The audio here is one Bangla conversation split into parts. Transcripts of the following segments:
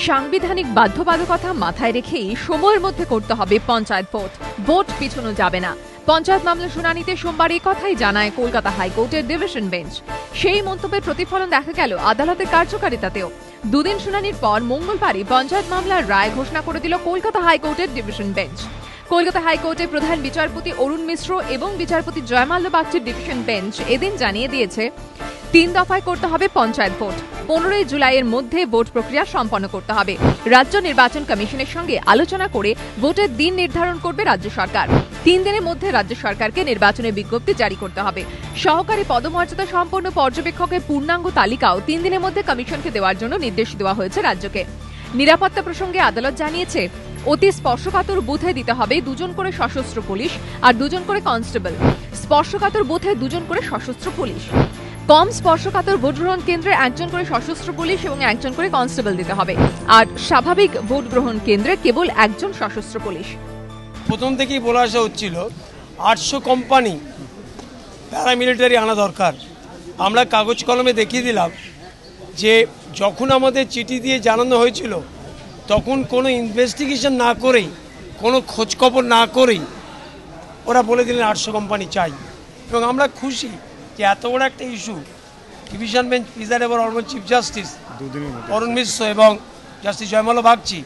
সাংবিধানিক বাধ্যবাধকতা মাথায় রেখেই সময়ের মধ্যে করতে হবে পঞ্চায়েত ভোট। ভোট পিছনো যাবে না। পঞ্চায়েত মামলা শুনানিতে সোমবার এই কথাই জানায় কলকাতা হাইকোর্টের ডিভিশন বেঞ্চ। সেই মন্তব্যের প্রতিফলন দেখা গেল আদালতের কার্যকারিতাতেও। দুদিন শুনানির পর মঙ্গলবারই পঞ্চায়েত মামলার রায় ঘোষণা করে দিল কলকাতা হাইকোর্টের ডিভিশন বেঞ্চ। কলকাতা হাইকোর্টের প্রধান বিচারপতি অরুণ মিশ্র এবং বিচারপতি জয়মাল্য বাগচির ডিভিশন বেঞ্চ এদিন জানিয়ে দিয়েছে 3 দফায় করতে হবে পঞ্চায়েত ভোট। 15 জুলাইয়ের মধ্যে ভোট প্রক্রিয়া সম্পন্ন করতে হবে। রাজ্য নির্বাচন কমিশনের সঙ্গে আলোচনা করে ভোটের দিন নির্ধারণ করবে রাজ্য সরকার। 3 দিনের মধ্যে রাজ্য সরকারকে নির্বাচনের বিজ্ঞপ্তি জারি করতে হবে। সহকারী পদমর্যাদা সম্পন্ন পর্যবেক্ষকের পূর্ণাঙ্গ তালিকাও 3 দিনের মধ্যে কমিশনকে দেওয়ার জন্য নির্দেশ দেওয়া হয়েছে রাজ্যকে। নিরাপত্তা প্রসঙ্গে আদালত জানিয়েছে অতি স্পর্শকাতর বুথে দিতে হবে 2 জন করে সশস্ত্র পুলিশ আর 2 জন করে কনস্টেবল। স্পর্শকাতর বুথে 2 জন করে সশস্ত্র পুলিশ। কম স্পর্শকাতর ভোট গ্রহণ কেন্দ্রে 1 জন করে সশস্ত্র পুলিশ এবং 1 জন করে কনস্টেবল দিতে হবে। আর স্বাভাবিক ভোট গ্রহণ কেন্দ্রে কেবল 1 জন সশস্ত্র পুলিশ। প্রথম থেকেই বলা আসা হচ্ছিল 800 কোম্পানি প্যারামিলিটারি আনা দরকার। আমরা কাগজ কলমে দেখিয়ে দিলাম যে যখন আমাদের চিঠি দিয়ে জানানো হয়েছিল তখন কোনো ইনভেস্টিগেশন না করেই, কোনো খোঁজখবর না করেই ওরা বলে দিলেন 800 কোম্পানি চাই। এবং আমরা খুশি যে এত বড় একটা issue division bench presided by honourable chief justice Arun Mishra এবং জাস্টিস জয়মাল্য বাগচি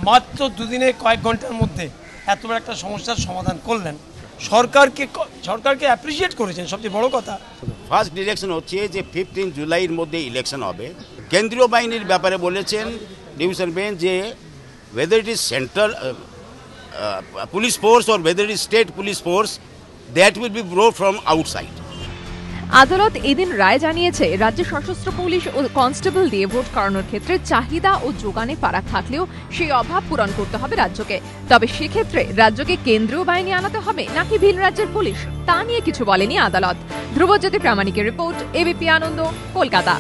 মাত্র 2 দিনে কয়েক ঘন্টার মধ্যে এত বড় একটা সমস্যার সমাধান করলেন। সরকারকে অ্যাপ্রিসিয়েট করেছেন। সবচেয়ে বড় কথা ফার্স্ট ডিরেকশন হচ্ছে যে 15 জুলাইয়ের মধ্যে ইলেকশন হবে। কেন্দ্রীয় বাহিনীর ব্যাপারে বলেছেন ডিভিশন বেঞ্চ যে whether it is central police force or whether it is state police force, that will be brought from outside. আদালত এদিন রায় জানিয়েছে রাজ্যে সশস্ত্র পুলিশ ও কনস্টেবল দিয়ে ভোট করানোর ক্ষেত্রে চাহিদা ও যোগানে ফারাক থাকলেও সেই অভাব পূরণ করতে হবে রাজ্যকে। তবে সেক্ষেত্রে রাজ্যকে কেন্দ্রীয় বাহিনী আনাতে হবে নাকি ভিন রাজ্যের পুলিশ, তা নিয়ে কিছু বলেনি আদালত। ধ্রুবজ্যোতি প্রামাণিকের রিপোর্ট, এবিপি আনন্দ, কলকাতা।